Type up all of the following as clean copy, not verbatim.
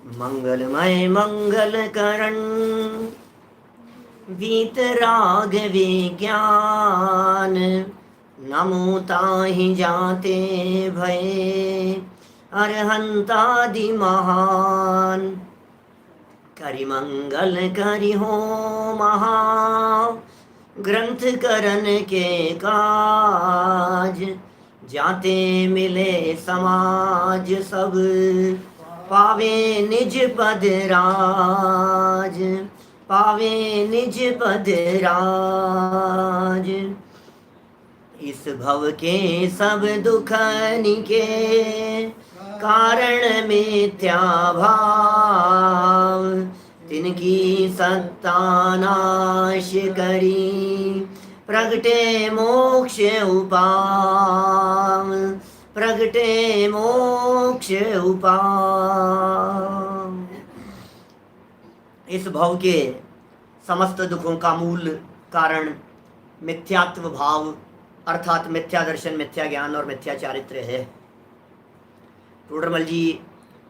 मंगलमय मंगलकरण वीतराग विज्ञान। नमो ताहि जाते भये अरहंतादि महान। करि मंगल करि हो महा ग्रंथ करन के काज। जाते मिले समाज सब पावे निज पद राज। पावे निज पद राज। इस भव के सब दुखनि के कारण मिथ्या भाव। तिनकी सत्ता नाश करी प्रगटे मोक्ष उपाय। प्रगटे मोक्ष उपाय। इस भव के समस्त दुखों का मूल कारण मिथ्यात्व भाव अर्थात मिथ्या दर्शन, मिथ्या ज्ञान और मिथ्या चारित्र है। टोडरमल जी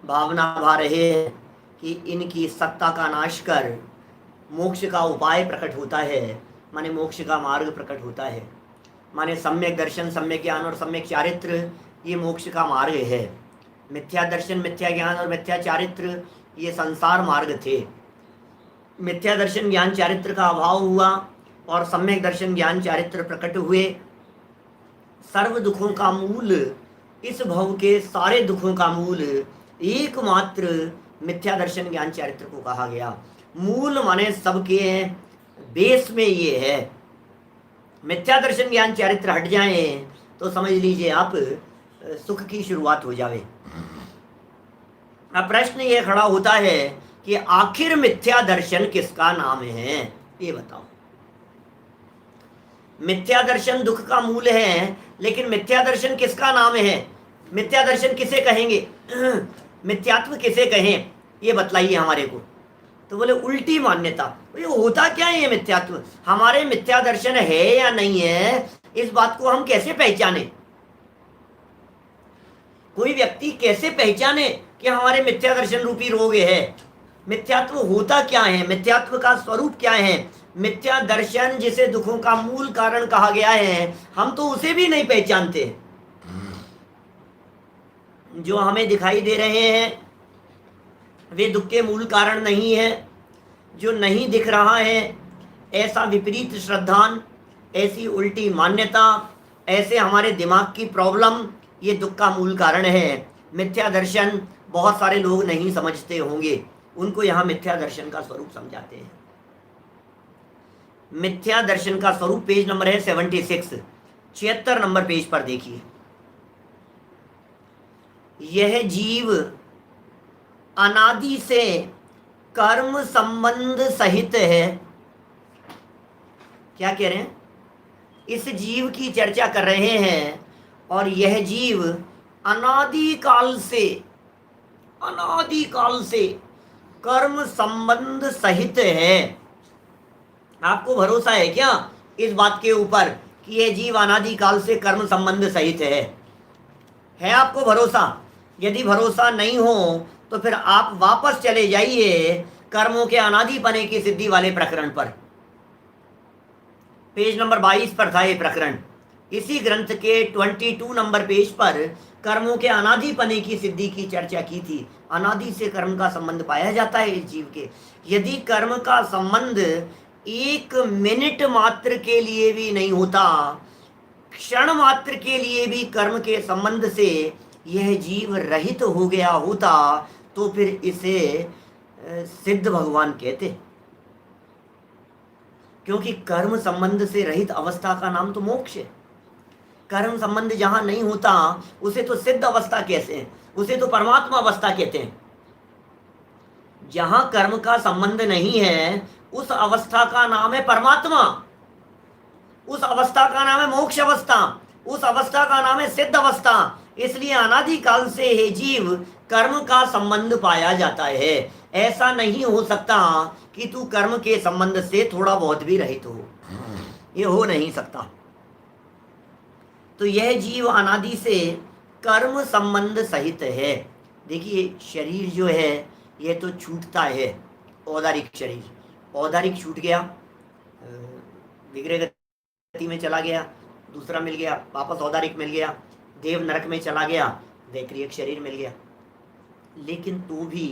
भावना भा रहे हैं कि इनकी सत्ता का नाश कर मोक्ष का उपाय प्रकट होता है, माने मोक्ष का मार्ग प्रकट होता है। माने सम्यक दर्शन, सम्यक ज्ञान और सम्यक चारित्र ये मोक्ष का मार्ग है। मिथ्या दर्शन, मिथ्या ज्ञान और मिथ्या चारित्र ये संसार मार्ग थे। मिथ्या दर्शन ज्ञान चारित्र का अभाव हुआ और सम्यक दर्शन ज्ञान चारित्र प्रकट हुए। सर्व दुखों का मूल, इस भव के सारे दुखों का मूल एकमात्र मिथ्या दर्शन ज्ञान चारित्र को कहा गया। मूल माने सबके बेस में ये है। मिथ्या दर्शन ज्ञान चारित्र हट जाए तो समझ लीजिए आप सुख की शुरुआत हो जावे। अब प्रश्न ये खड़ा होता है कि आखिर मिथ्या दर्शन किसका नाम है, ये बताओ। मिथ्या दर्शन दुख का मूल है, लेकिन मिथ्या दर्शन किसका नाम है? मिथ्या दर्शन किसे कहेंगे? मिथ्यात्व किसे कहें, ये बतलाइए हमारे को। तो बोले उल्टी मान्यता। ये होता क्या है ये मिथ्यात्व? हमारे मिथ्या दर्शन है या नहीं है, इस बात को हम कैसे पहचाने? कोई व्यक्ति कैसे पहचाने कि हमारे मिथ्या दर्शन रूपी रोग है? मिथ्यात्व होता क्या है? मिथ्यात्व का स्वरूप क्या है? मिथ्या दर्शन जिसे दुखों का मूल कारण कहा गया है, हम तो उसे भी नहीं पहचानते। जो हमें दिखाई दे रहे हैं वे दुख के मूल कारण नहीं है। जो नहीं दिख रहा है, ऐसा विपरीत श्रद्धान, ऐसी उल्टी मान्यता, ऐसे हमारे दिमाग की प्रॉब्लम, ये दुख का मूल कारण है। मिथ्या दर्शन बहुत सारे लोग नहीं समझते होंगे, उनको यहाँ मिथ्या दर्शन का स्वरूप समझाते हैं। मिथ्या दर्शन का स्वरूप पेज नंबर है 76, 76 नंबर पेज पर देखिए। यह जीव अनादि से कर्म संबंध सहित है। क्या कह रहे हैं? इस जीव की चर्चा कर रहे हैं और यह जीव अनादि काल से कर्म संबंध सहित है। आपको भरोसा है क्या इस बात के ऊपर कि यह जीव अनादि काल से कर्म संबंध सहित है आपको भरोसा? यदि भरोसा नहीं हो तो फिर आप वापस चले जाइए कर्मों के अनादिपने की सिद्धि वाले प्रकरण पर। पेज नंबर 22 पर था ये प्रकरण। इसी ग्रंथ के 22 नंबर पेज पर कर्मों के अनादिपने की सिद्धि की चर्चा की थी। अनादि से कर्म का संबंध पाया जाता है इस जीव के। यदि कर्म का संबंध एक मिनट मात्र के लिए भी नहीं होता, क्षण मात्र के लिए भी कर्म के संबंध से यह जीव रहित हो गया होता, तो फिर इसे सिद्ध भगवान कहते। क्योंकि कर्म संबंध से रहित अवस्था का नाम तो मोक्ष है। कर्म संबंध जहां नहीं होता उसे तो सिद्ध अवस्था कहते हैं, उसे तो परमात्मा अवस्था कहते हैं। जहां कर्म का संबंध नहीं है उस अवस्था का नाम है परमात्मा, उस अवस्था का नाम है मोक्ष अवस्था, उस अवस्था का नाम है सिद्ध अवस्था। इसलिए अनादि काल से हे जीव कर्म का संबंध पाया जाता है। ऐसा नहीं हो सकता कि तू कर्म के संबंध से थोड़ा बहुत भी रहित हो, ये हो नहीं सकता। तो यह जीव अनादि से कर्म संबंध सहित है। देखिए शरीर जो है ये तो छूटता है। औदारिक शरीर, औदारिक छूट गया, विग्रह गति में चला गया, दूसरा मिल गया, वापस औदारिक मिल गया, देव नरक में चला गया, वैक्रियक शरीर मिल गया, लेकिन तो भी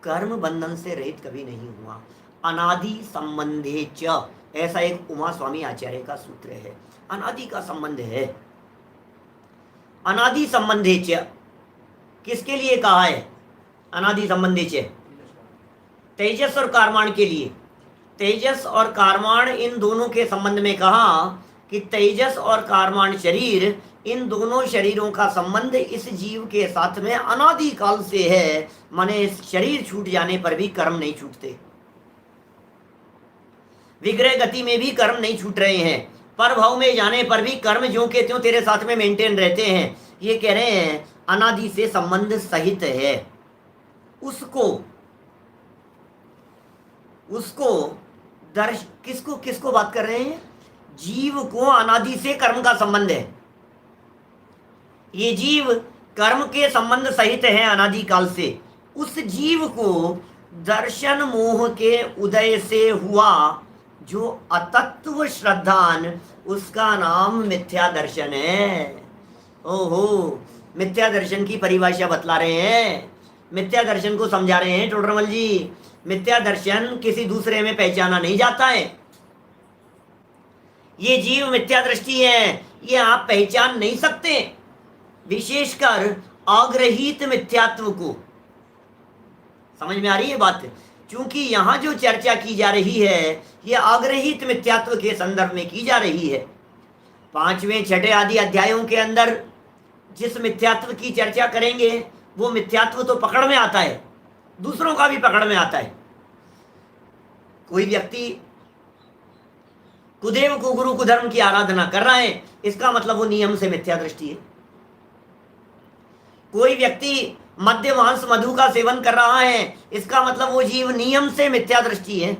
कर्म बंधन से रहित कभी नहीं हुआ। अनादि संबंधे च, ऐसा एक उमा स्वामी आचार्य का सूत्र है। अनादि का संबंध है। अनादि संबंधे च किसके लिए कहा है? अनादि संबंधे च तेजस और कारमाण के लिए। तेजस और कारमाण इन दोनों के संबंध में कहा कि तेजस और कारमाण शरीर, इन दोनों शरीरों का संबंध इस जीव के साथ में अनादि काल से है। माने शरीर छूट जाने पर भी कर्म नहीं छूटते, विग्रह गति में भी कर्म नहीं छूट रहे हैं, पर भाव में जाने पर भी कर्म ज्यों के त्यों तेरे साथ में मेंटेन रहते हैं। ये कह रहे हैं अनादि से संबंध सहित है। उसको किसको बात कर रहे हैं? जीव को अनादि से कर्म का संबंध है। ये जीव कर्म के संबंध सहित है अनादि काल से। उस जीव को दर्शन मोह के उदय से हुआ जो अतत्व श्रद्धान, उसका नाम मिथ्या दर्शन है। ओहो, मिथ्या दर्शन की परिभाषा बतला रहे हैं, मिथ्या दर्शन को समझा रहे हैं टोडरमल जी। मिथ्या दर्शन किसी दूसरे में पहचाना नहीं जाता है। ये जीव मिथ्या दृष्टि है, ये आप पहचान नहीं सकते, विशेषकर अग्रहित मिथ्यात्व को। समझ में आ रही है बात? क्योंकि यहां जो चर्चा की जा रही है ये अग्रहित मिथ्यात्व के संदर्भ में की जा रही है। 5वें 6ठे आदि अध्यायों के अंदर जिस मिथ्यात्व की चर्चा करेंगे वो मिथ्यात्व तो पकड़ में आता है, दूसरों का भी पकड़ में आता है। कोई व्यक्ति कुदेव कुगुरु कुधर्म की आराधना कर रहा है, इसका मतलब वो नियम से मिथ्या दृष्टि है। कोई व्यक्ति मद्य मांस मधु का सेवन कर रहा है, इसका मतलब वो जीव नियम से मिथ्या दृष्टि है।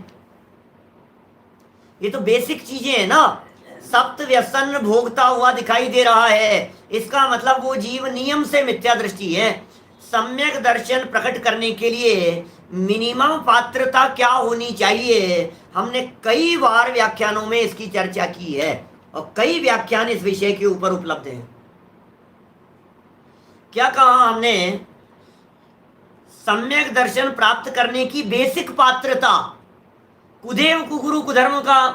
ये तो बेसिक चीजें हैं ना। सप्त व्यसन भोगता हुआ दिखाई दे रहा है, इसका मतलब वो जीव नियम से मिथ्या दृष्टि है। सम्यक दर्शन प्रकट करने के लिए मिनिमम पात्रता क्या होनी चाहिए, हमने कई बार व्याख्यानों में इसकी चर्चा की है और कई व्याख्यान इस विषय के ऊपर उपलब्ध हैं। क्या कहा हमने? सम्यक दर्शन प्राप्त करने की बेसिक पात्रता, कुदेव कुगुरु कुधर्म का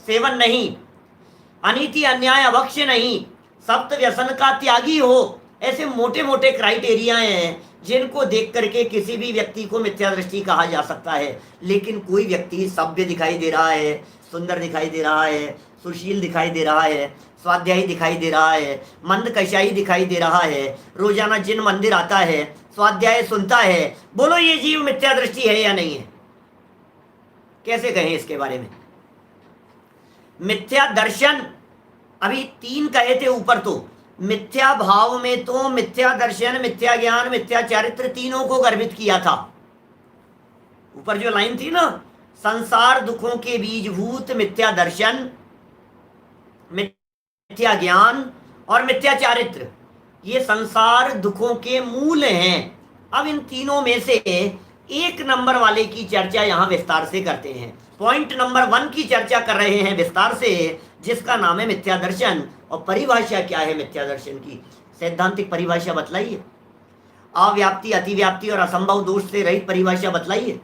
सेवन नहीं, अनीति अन्याय अभक्ष्य नहीं, सप्त व्यसन का त्यागी हो, ऐसे मोटे मोटे क्राइटेरिया हैं जिनको देख करके किसी भी व्यक्ति को मिथ्या दृष्टि कहा जा सकता है। लेकिन कोई व्यक्ति सभ्य दिखाई दे रहा है, सुंदर दिखाई दे रहा है, सुशील दिखाई दे रहा है, स्वाध्यायी दिखाई दे रहा है, मंद कशाई दिखाई दे रहा है, रोजाना जिन मंदिर आता है, स्वाध्याय सुनता है, बोलो ये जीव मिथ्या दृष्टि है या नहीं है? कैसे कहें इसके बारे में? मिथ्या दर्शन अभी 3 कहे थे ऊपर, तो मिथ्या भाव में तो मिथ्या दर्शन, मिथ्या ज्ञान, मिथ्या चारित्र तीनों को गर्भित किया था। ऊपर जो लाइन थी ना, संसार दुखों के बीजभूत मिथ्या दर्शन, मिथ्या ज्ञान और मिथ्या चारित्र, ये संसार दुखों के मूल हैं। अब इन तीनों में से 1 नंबर वाले की चर्चा यहां विस्तार से करते हैं। पॉइंट नंबर 1 की चर्चा कर रहे हैं विस्तार से, जिसका नाम है मिथ्या दर्शन। और परिभाषा क्या है मिथ्या दर्शन की? सैद्धांतिक परिभाषा बतलाइए। अव्याप्ति, अतिव्याप्ति और असंभव दोष से रहित परिभाषा बतलाइए।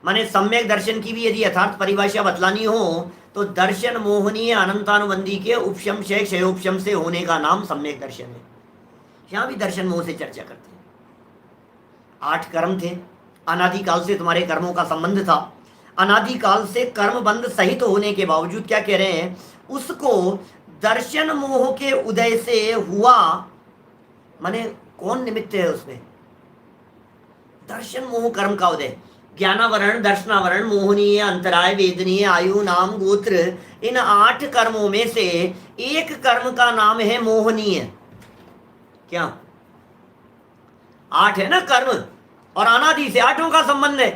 माने सम्यक दर्शन की भी यदि यथार्थ परिभाषा बतलानी हो तो दर्शन मोहनीय अनंतानुबंधी के उपशम से क्षयोपशम से होने का नाम सम्यक दर्शन है। यहां भी दर्शन मोह से चर्चा करते हैं। 8 कर्म थे, अनादिकाल से तुम्हारे कर्मों का संबंध था। अनादिकाल से कर्म बंध सहित होने के बावजूद क्या कह रहे हैं? उसको दर्शन मोह के उदय से हुआ। माने कौन निमित्त है उसमें? दर्शन मोह कर्म का उदय। ज्ञानावरण, दर्शनावरण, मोहनीय, अंतराय, वेदनीय, आयु, नाम, गोत्र, इन 8 कर्मों में से एक कर्म का नाम है मोहनीय। क्या 8 है ना कर्म, और अनादि से 8 का संबंध है।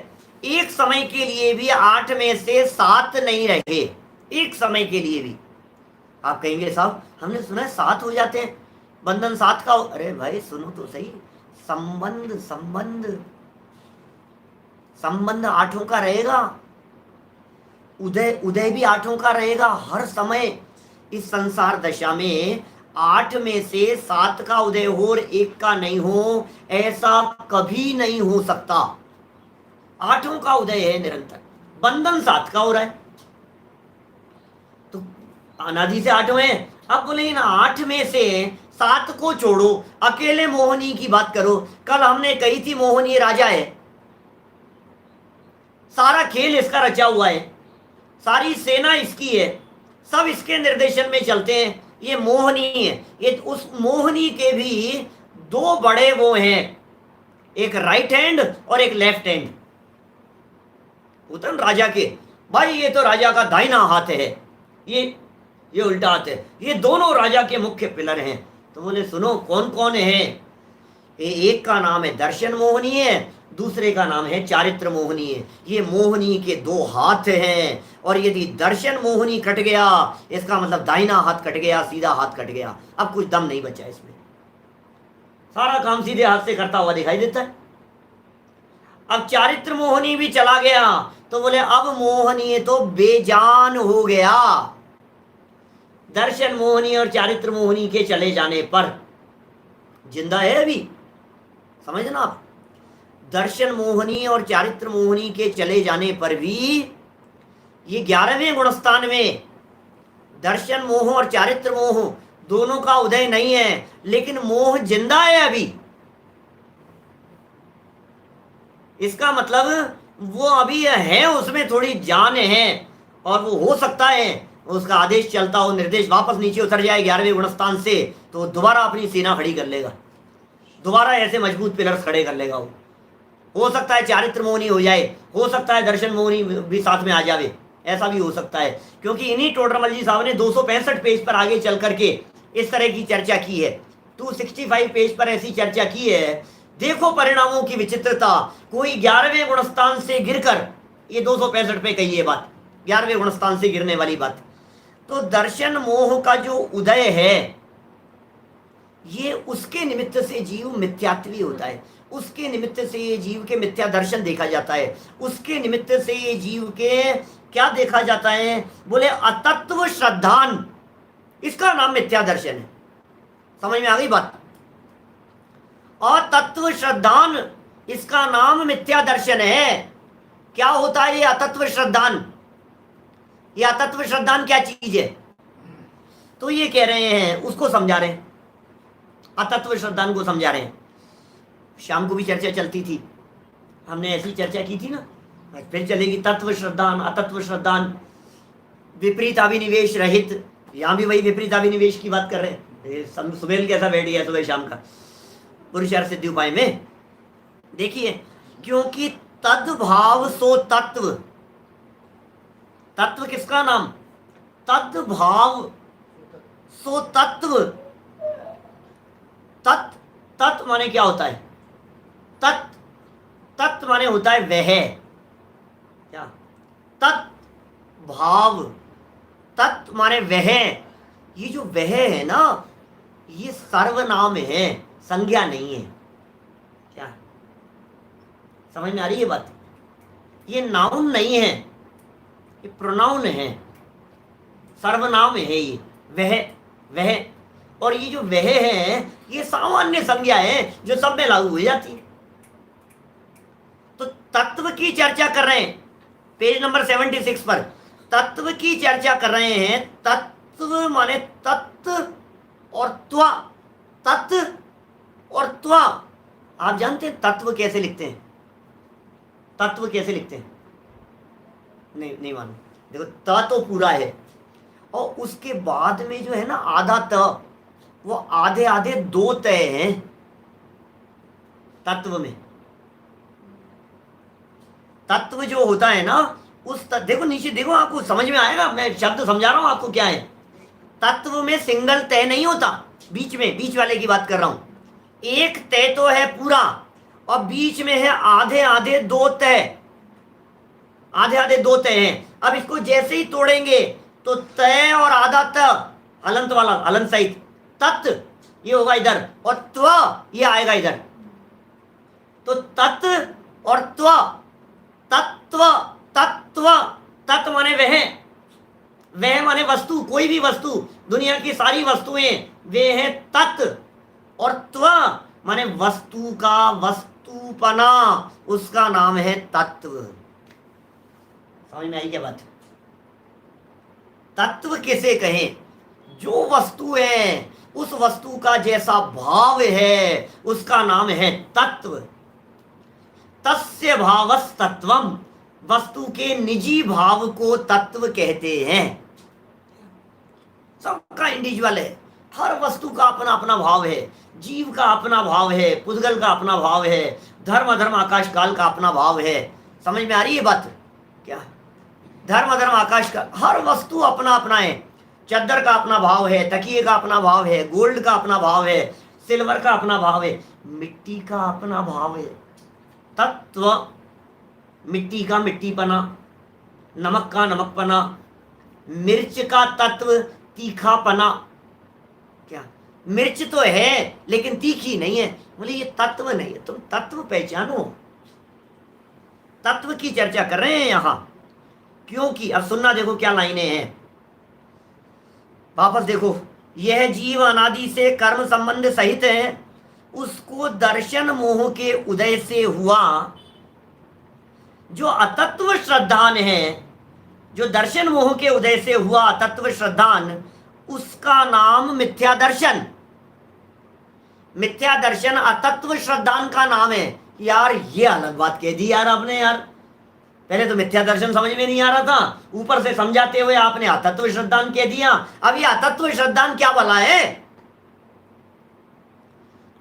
एक समय के लिए भी 8 में से 7 नहीं रहे, एक समय के लिए भी। आप कहेंगे साहब हमने सुना है 7 हो जाते हैं, बंधन 7 का। अरे भाई सुनो तो सही, संबंध संबंध संबंध आठों का रहेगा, उदय उदय भी आठों का रहेगा हर समय। इस संसार दशा में 8 में से 7 का उदय हो और 1 का नहीं हो, ऐसा कभी नहीं हो सकता। आठों का उदय है निरंतर, बंधन 7 का हो रहा है, तो अनादि से 8 हैं। अब बोले इन 8 में से 7 को छोड़ो, अकेले मोहिनी की बात करो। कल हमने कही थी मोहिनी राजा है, सारा खेल इसका रचा हुआ है, सारी सेना इसकी है, सब इसके निर्देशन में चलते हैं। ये मोहिनी है, ये उस मोहिनी के भी 2 बड़े वो हैं, एक राइट हैंड और एक लेफ्ट हैंड। उतन राजा के भाई, ये तो राजा का दाहिना हाथ है, ये उल्टा हाथ है, ये दोनों राजा के मुख्य पिलर हैं। तो बोले सुनो कौन कौन है? एक का नाम है दर्शन मोहिनी है, दूसरे का नाम है चारित्र मोहिनी है। ये मोहिनी के 2 हाथ हैं, और यदि दर्शन मोहिनी कट गया, इसका मतलब दाहिना हाथ कट गया, सीधा हाथ कट गया, अब कुछ दम नहीं बचा इसमें, सारा काम सीधे हाथ से करता हुआ दिखाई देता है। अब चारित्र मोहिनी भी चला गया, तो बोले अब मोहिनी तो बेजान हो गया। दर्शन मोहिनी और चारित्र मोहिनी के चले जाने पर जिंदा है अभी, समझना आप। दर्शन मोहिनी और चारित्र मोहिनी के चले जाने पर भी ये 11वें गुणस्थान में दर्शन मोह और चारित्र मोह दोनों का उदय नहीं है, लेकिन मोह जिंदा है अभी। इसका मतलब वो अभी है, उसमें थोड़ी जान है, और वो हो सकता है उसका आदेश चलता हो, निर्देश वापस नीचे उतर जाए 11वें गुणस्थान से, तो दोबारा अपनी सेना खड़ी कर लेगा, दोबारा ऐसे मजबूत पिलर्स खड़े कर लेगा। वो हो सकता है चारित्र मोहिनी हो जाए, हो सकता है दर्शन मोहिनी भी साथ में आ जावे, ऐसा भी हो सकता है। क्योंकि इन्हीं टोडरमल जी साहब ने 265 पेज पर आगे चल करके इस तरह की चर्चा की है, 265 पेज पर ऐसी चर्चा की है। देखो परिणामों की विचित्रता, कोई 11वें गुणस्थान से गिरकर, ये 265 पे कही है बात, 11वें गुणस्थान से गिरने वाली बात। तो दर्शन मोह का जो उदय है, ये उसके निमित्त से जीव मिथ्यात्वी होता है, उसके निमित्त से ये जीव के मिथ्या दर्शन देखा जाता है, उसके निमित्त से ये जीव के क्या देखा जाता है? बोले अतत्व श्रद्धान, इसका नाम मिथ्या दर्शन है। समझ में आ गई बात? अतत्व श्रद्धान, इसका नाम मिथ्या दर्शन है। क्या होता है ये अतत्व श्रद्धान? ये अतत्व श्रद्धान क्या चीज है? तो ये कह रहे हैं, उसको समझा रहे हैं, अतत्व श्रद्धान को समझा रहे हैं। शाम को भी चर्चा चलती थी, हमने ऐसी चर्चा की थी ना, फिर चलेगी तत्व श्रद्धान, अतत्व श्रद्धान, विपरीत अभिनिवेश रहित। यहां भी वही विपरीत अभिनिवेश की बात कर रहे हैं। सुबेल कैसा बैठ गया सुबह शाम का पुरुषार्थ सिद्धि उपाय में। देखिए, क्योंकि तद्भाव सो तत्व, तत्व किसका नाम? तद्भाव सो तत्व। तत्, तत् माने क्या होता है? तत्, तत् माने होता है वह, क्या? तत् भाव, तत् माने वह। ये जो वह है ना, ये सर्वनाम है, संज्ञा नहीं है। क्या समझ में आ रही है बात? ये नाउन नहीं है, ये प्रोनाउन है, सर्वनाम है ये, वह वह। और ये जो वह है, ये सामान्य संज्ञा है जो सब में लागू हो जाती है। तो तत्व की चर्चा कर रहे हैं, पेज नंबर 76 पर तत्व की चर्चा कर रहे हैं। तत्व माने तत्व और त्वा, तत्व और त्वा। आप जानते हैं तत्व कैसे लिखते हैं? तत्व कैसे लिखते हैं? नहीं मानो। देखो, त तो पूरा है, और उसके बाद में जो है ना आधा त, वो आधे आधे 2 तय हैं तत्व में। तत्व जो होता है ना, उस देखो नीचे देखो, आपको समझ में आएगा, मैं शब्द समझा रहा हूं आपको क्या है। तत्व में सिंगल तय नहीं होता, बीच में, बीच वाले की बात कर रहा हूं। एक तय तो है पूरा, और बीच में है आधे आधे 2 तय, आधे आधे 2 तय हैं। अब इसको जैसे ही तोड़ेंगे तो तय और आधा त, हलंत वाला, हलंत सहित तत् ये होगा इधर, और त्व ये आएगा इधर। तो तत् और त्व, तत्व, तत्व, तत् माने वह माने वस्तु, कोई भी वस्तु, दुनिया की सारी वस्तुएं वे है तत्, और त्व माने वस्तु का वस्तुपना, उसका नाम है तत्व। समझ में आई क्या बात? तत्व किसे कहें? जो वस्तु है उस वस्तु का जैसा भाव है उसका नाम है तत्व। तस्य भावस् तत्वम, वस्तु के निजी भाव को तत्व कहते हैं। सबका इंडिविजुअल है, हर वस्तु का अपना अपना भाव है, जीव का अपना भाव है, पुद्गल का अपना भाव है, धर्म अधर्म आकाश काल का अपना भाव है। समझ में आ रही है बात? क्या धर्म अधर्म आकाश का, हर वस्तु अपना अपना है। चद्दर का अपना भाव है, तकिए का अपना भाव है, गोल्ड का अपना भाव है, सिल्वर का अपना भाव है, मिट्टी का अपना भाव है। तत्व, मिट्टी का मिट्टीपना, नमक का नमकपना, मिर्च का तत्व तीखापना। क्या मिर्च तो है लेकिन तीखी नहीं है, बोले ये तत्व नहीं है। तुम तत्व पहचानो, तत्व की चर्चा कर रहे हैं यहां। क्योंकि अब सुनना, देखो क्या लाइनें हैं, वापस देखो। यह जीव अनादि से कर्म संबंध सहित है, उसको दर्शन मोह के उदय से हुआ। जो अतत्व श्रद्धान है, जो दर्शन मोह के उदय से हुआ अतत्व श्रद्धान, उसका नाम मिथ्या दर्शन। मिथ्या दर्शन अतत्व श्रद्धान का नाम है। यार ये अलग बात कह दी यार आपने। यार पहले तो मिथ्या दर्शन समझ में नहीं आ रहा था, ऊपर से समझाते हुए आपने अतत्व श्रद्धान कह दिया। अब ये अतत्व श्रद्धान क्या भला है?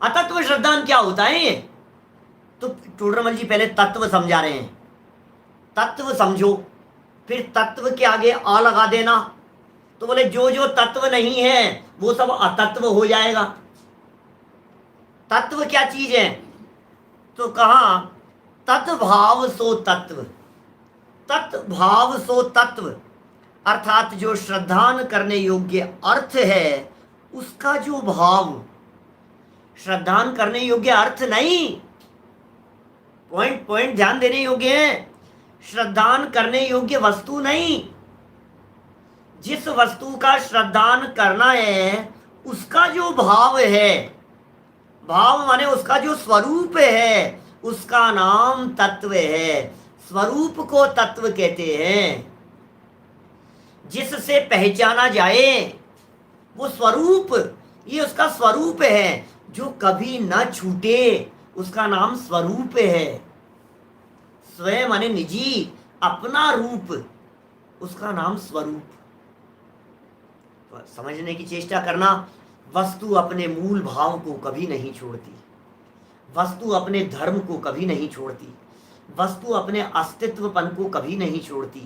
अतत्व श्रद्धान क्या होता है ये? तो टोडरमल जी पहले तत्व समझा रहे हैं। तत्व समझो, फिर तत्व के आगे आ लगा देना, तो बोले जो जो तत्व नहीं है वो सब अतत्व हो जाएगा। तत्व क्या चीज है? तो कहा तत्भाव सो तत्व। तत्भाव सो तत्व अर्थात जो श्रद्धान करने योग्य अर्थ है उसका जो भाव, श्रद्धान करने योग्य अर्थ नहीं, पॉइंट ध्यान देने योग्य है। श्रद्धान करने योग्य वस्तु नहीं, जिस वस्तु का श्रद्धान करना है उसका जो भाव है, भाव माने उसका जो स्वरूप है, उसका नाम तत्व है। स्वरूप को तत्व कहते हैं। जिससे पहचाना जाए वो स्वरूप, ये उसका स्वरूप है, जो कभी न छूटे, उसका नाम स्वरूप है। स्वयं माने निजी, अपना रूप, उसका नाम स्वरूप। समझने की चेष्टा करना। वस्तु अपने मूल भाव को कभी नहीं छोड़ती, वस्तु अपने धर्म को कभी नहीं छोड़ती, वस्तु अपने अस्तित्वपन को कभी नहीं छोड़ती।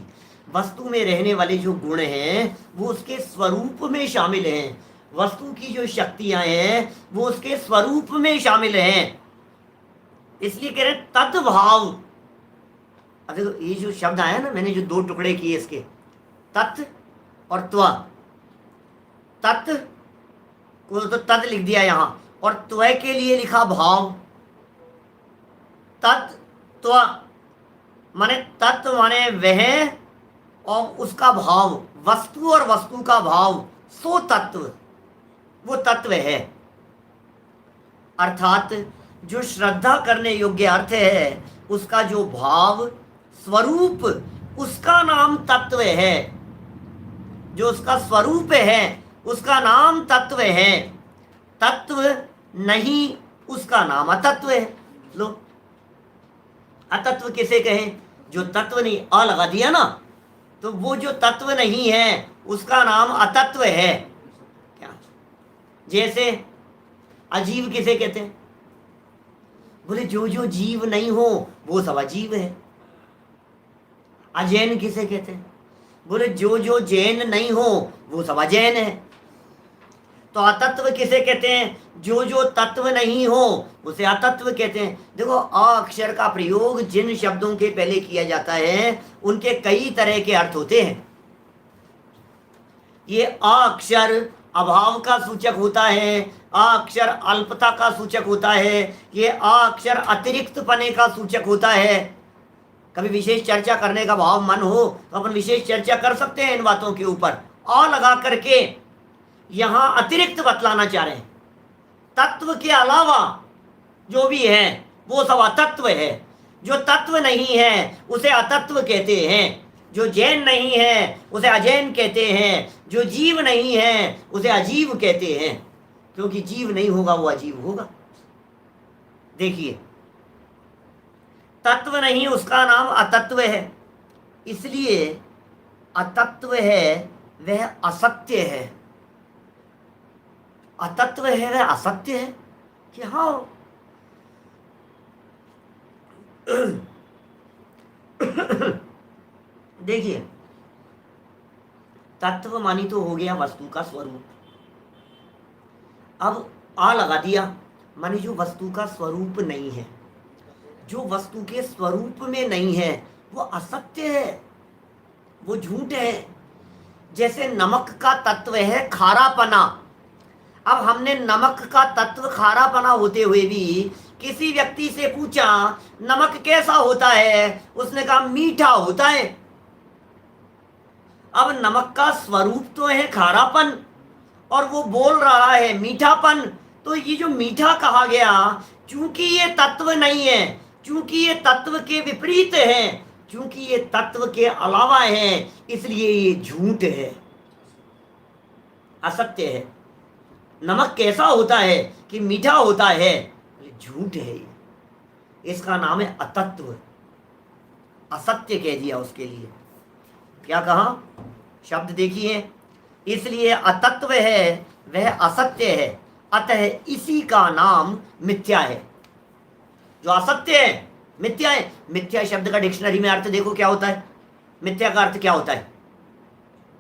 वस्तु में रहने वाले जो गुण हैं वो उसके स्वरूप में शामिल हैं। वस्तु की जो शक्तियां हैं वो उसके स्वरूप में शामिल हैं। इसलिए कह रहे तत्भाव। अब देखो ये जो शब्द आया ना, मैंने जो दो टुकड़े किए इसके, तत् और त्व। तत् को तो तत् लिख दिया यहां, और त्व के लिए लिखा भाव। तत्व माने तत्व माने वह और उसका भाव, वस्तु और वस्तु का भाव, सो तत्व, वो तत्व है। अर्थात जो श्रद्धा करने योग्य अर्थ है उसका जो भाव स्वरूप, उसका नाम तत्व है। जो उसका स्वरूप है उसका नाम तत्व है। तत्व नहीं उसका नाम अतत्व है। लो, अतत्व किसे कहें? जो तत्व नहीं, अ लगा दिया ना, तो वो जो तत्व नहीं है उसका नाम अतत्व है। क्या? जैसे अजीव किसे कहते हैं? बोले जो जो जीव नहीं हो वो सब अजीव है। अजैन किसे कहते हैं? बोले जो जो जैन नहीं हो वो सब अजैन है। तो अतत्व किसे कहते हैं? जो जो तत्व नहीं हो उसे अतत्व कहते हैं। देखो अ अक्षर का प्रयोग जिन शब्दों के पहले किया जाता है उनके कई तरह के अर्थ होते हैं। ये अ अक्षर अभाव का सूचक होता है, आ अक्षर अल्पता का सूचक होता है, ये आ अक्षर अतिरिक्त पने का सूचक होता है। कभी विशेष चर्चा करने का भाव मन हो तो अपन विशेष चर्चा कर सकते हैं इन बातों के ऊपर। आ लगा करके यहां अतिरिक्त बतलाना चाह रहे हैं, तत्व के अलावा जो भी है वो सब अतत्व है। जो तत्व नहीं है उसे अतत्व कहते हैं, जो जैन नहीं है उसे अजैन कहते हैं, जो जीव नहीं है उसे अजीव कहते हैं, क्योंकि जीव नहीं होगा वो अजीव होगा। देखिए, तत्व नहीं उसका नाम अतत्व है, इसलिए अतत्व है वह असत्य है। अतत्व है वह असत्य है कि हाँ देखिए, तत्व मानी तो हो गया वस्तु का स्वरूप। अब आ लगा दिया, मानी जो वस्तु का स्वरूप नहीं है, जो वस्तु के स्वरूप में नहीं है वो असत्य है, वो झूठ है। जैसे नमक का तत्व है खारापना। अब हमने नमक का तत्व खारापना होते हुए भी किसी व्यक्ति से पूछा नमक कैसा होता है, उसने कहा मीठा होता है। अब नमक का स्वरूप तो है खारापन और वो बोल रहा है मीठापन, तो ये जो मीठा कहा गया, चूंकि ये तत्व नहीं है, चूंकि ये तत्व के विपरीत है, चूंकि ये तत्व के अलावा है, इसलिए ये झूठ है, असत्य है। नमक कैसा होता है कि मीठा होता है, झूठ है ये, इसका नाम है अतत्व, असत्य कह दिया उसके लिए। क्या कहा शब्द देखिए, इसलिए अतत्व है वह असत्य है, अतः इसी का नाम मिथ्या है। जो असत्य है मिथ्या है। मिथ्या शब्द का डिक्शनरी में अर्थ देखो क्या होता है। मिथ्या का अर्थ क्या होता है?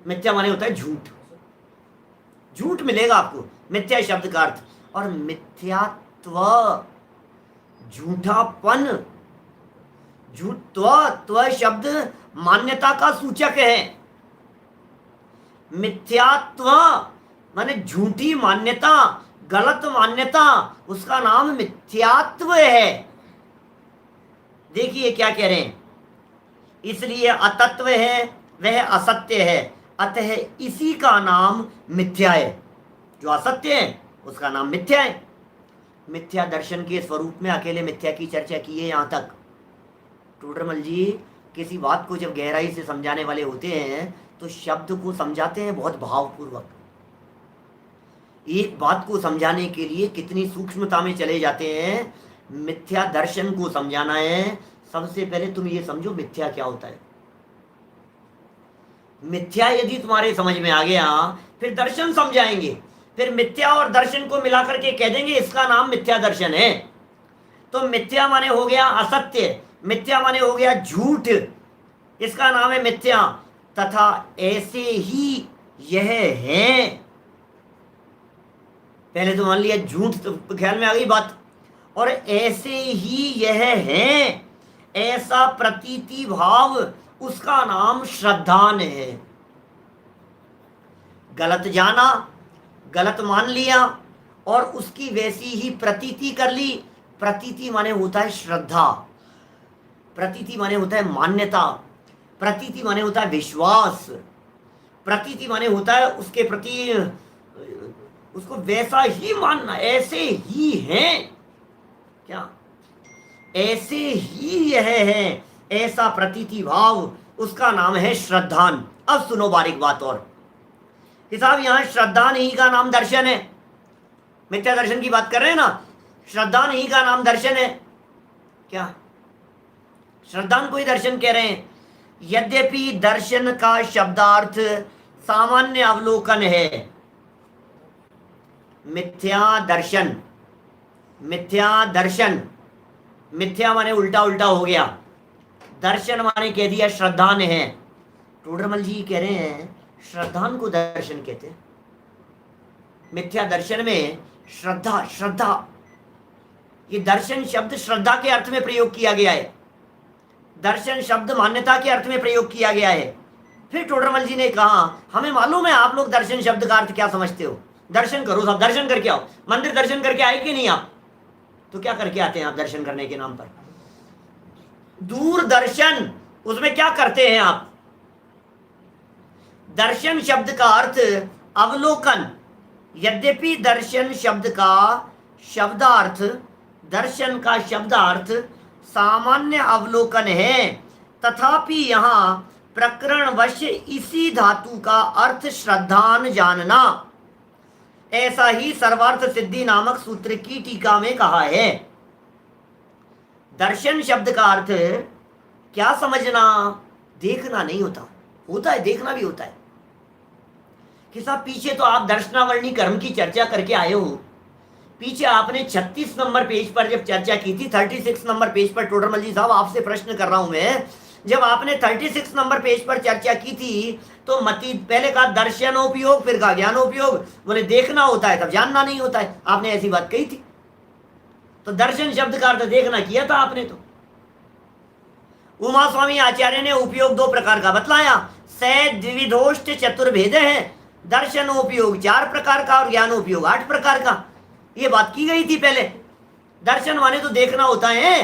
मिथ्या माने होता है झूठ, झूठ मिलेगा आपको मिथ्या शब्द का अर्थ। और मिथ्यात्व झूठापन, त्व शब्द मान्यता का सूचक है। मिथ्यात्व माने झूठी मान्यता, गलत मान्यता, उसका नाम मिथ्यात्व है। देखिए क्या कह रहे हैं, इसलिए अतत्व है वह असत्य है, अतः इसी का नाम मिथ्या है। जो असत्य है उसका नाम मिथ्या है। मिथ्या दर्शन के स्वरूप में अकेले मिथ्या की चर्चा की है यहां तक। टोडरमल जी किसी बात को जब गहराई से समझाने वाले होते हैं तो शब्द को समझाते हैं बहुत भावपूर्वक। एक बात को समझाने के लिए कितनी सूक्ष्मता में चले जाते हैं। मिथ्या दर्शन को समझाना है, सबसे पहले तुम ये समझो मिथ्या क्या होता है। मिथ्या यदि तुम्हारे समझ में आ गया फिर दर्शन समझाएंगे, फिर मिथ्या और दर्शन को मिलाकर के कह देंगे इसका नाम मिथ्या दर्शन है। तो मिथ्या माने हो गया असत्य, मिथ्या माने हो गया झूठ, इसका नाम है मिथ्या। तथा ऐसे ही यह है, पहले तो मान लिया झूठ, तो ख्याल में आ गई बात। और ऐसे ही यह है, ऐसा प्रतीति भाव, उसका नाम श्रद्धान है। गलत जाना, गलत मान लिया और उसकी वैसी ही प्रतीति कर ली। प्रतीति माने होता है श्रद्धा, प्रतीति माने होता है मान्यता, प्रतीति माने होता है विश्वास, प्रतीति माने होता है उसके प्रति उसको वैसा ही मानना। ऐसे ही है क्या, ऐसे ही यह है, ऐसा प्रतीति भाव, उसका नाम है श्रद्धान। अब सुनो बारीक बात और कि साहब यहां श्रद्धान ही का नाम दर्शन है। मिथ्या दर्शन की बात कर रहे हैं ना, श्रद्धान ही का नाम दर्शन है क्या? श्रद्धान को ही दर्शन कह रहे हैं। यद्यपि दर्शन का शब्दार्थ सामान्य अवलोकन है। मिथ्या दर्शन, मिथ्या दर्शन, मिथ्या माने उल्टा उल्टा हो गया, दर्शन माने कह दिया श्रद्धान है। टोडरमल जी कह रहे हैं श्रद्धान को दर्शन कहते हैं। मिथ्या दर्शन में श्रद्धा, श्रद्धा, ये दर्शन शब्द श्रद्धा के अर्थ में प्रयोग किया गया है, दर्शन शब्द मान्यता के अर्थ में प्रयोग किया गया है। फिर टोडरमल जी ने कहा, हमें मालूम है आप लोग दर्शन शब्द का अर्थ क्या समझते हो, दर्शन करो, सब दर्शन करके आओ। मंदिर दर्शन करके आए कि नहीं आप? तो क्या करके आते हैं आप दर्शन करने के नाम पर? दूरदर्शन, उसमें क्या करते हैं आप? दर्शन शब्द का अर्थ अवलोकन। यद्यपि दर्शन शब्द का शब्दार्थ, दर्शन का शब्दार्थ सामान्य अवलोकन है, तथापि यहाँ प्रकरणवश इसी धातु का अर्थ श्रद्धान जानना, ऐसा ही सर्वार्थ सिद्धि नामक सूत्र की टीका में कहा है। दर्शन शब्द का अर्थ क्या समझना? देखना नहीं होता, होता है देखना भी होता है कि साहब पीछे तो आप दर्शनावरणी कर्म की चर्चा करके आए हो, पीछे आपने 36 नंबर पेज पर जब चर्चा की थी, 36 नंबर पेज पर टोडरमल जी साहब आपसे प्रश्न कर रहा हूं मैं, जब आपने 36 नंबर पेज पर चर्चा की थी तो मति पहले कहा दर्शनोपयोग, फिर कहा ज्ञानोपयोग। बोले देखना होता है तब जानना नहीं होता है, आपने ऐसी बात कही थी। तो दर्शन शब्द का अर्थ देखना किया था आपने। तो उमा स्वामी आचार्य ने उपयोग 2 प्रकार का बतलाया, से द्विविधोष्ट चतुर्भेद है, दर्शनोपयोग 4 प्रकार का और ज्ञानोपयोग 8 प्रकार का। ये बात की गई थी पहले। दर्शन माने तो देखना होता है,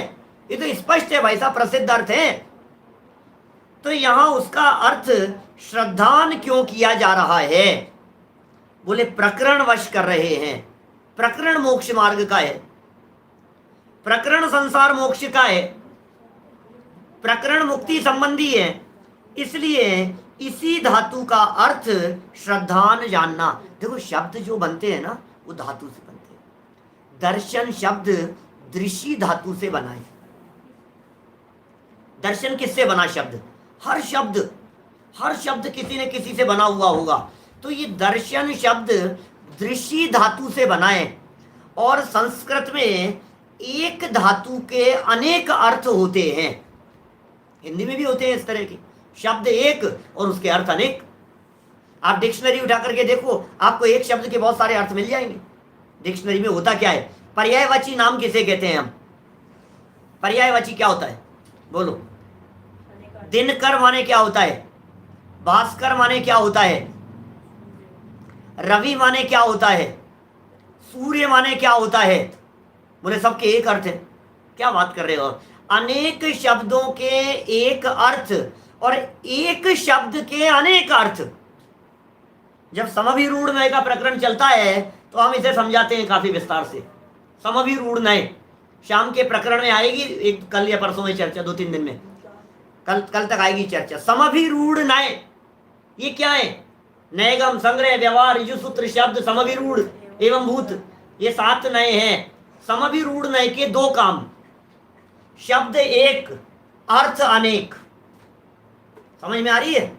ये तो स्पष्ट है भाई साहब, प्रसिद्ध अर्थ है। तो यहां उसका अर्थ श्रद्धान क्यों किया जा रहा है? बोले प्रकरण वश कर रहे हैं। प्रकरण मोक्ष मार्ग का है, प्रकरण संसार मोक्ष का है, प्रकरण मुक्ति संबंधी है, इसलिए इसी धातु का अर्थ श्रद्धान जानना। देखो शब्द जो बनते हैं ना वो धातु से बनते हैं। दर्शन शब्द दृषि धातु से बना है। दर्शन किससे बना शब्द? हर शब्द किसी न किसी से बना हुआ होगा। तो ये दर्शन शब्द दृषि धातु से बना है। और संस्कृत में एक धातु के अनेक अर्थ होते हैं, हिंदी में भी होते हैं इस तरह के शब्द एक और उसके अर्थ अनेक। आप डिक्शनरी उठा करके देखो, आपको एक शब्द के बहुत सारे अर्थ मिल जाएंगे। डिक्शनरी में होता क्या है? पर्यायवाची नाम किसे कहते हैं हम? पर्यायवाची क्या होता है बोलो? दिनकर माने क्या होता है? भास्कर माने क्या होता है? रवि माने क्या होता है? सूर्य माने क्या होता है? बोले सबके एक अर्थ है। क्या बात कर रहे हो? अनेक शब्दों के एक अर्थ और एक शब्द के अनेक अर्थ। जब समभिरूढ़ नय का प्रकरण चलता है तो हम इसे समझाते हैं काफी विस्तार से। समभिरूढ़ नय शाम के प्रकरण में आएगी, एक कल या परसों में चर्चा, 2-3 दिन में, कल तक आएगी चर्चा। समभिरूढ़ नय ये क्या है? नयगम, संग्रह, व्यवहार, ऋजुसूत्र, शब्द, समभिरूढ़ एवं भूत, ये 7 नय हैं। समभिरूढ़ नय के 2 काम, शब्द एक, अर्थ अनेक। समझ में आ रही है?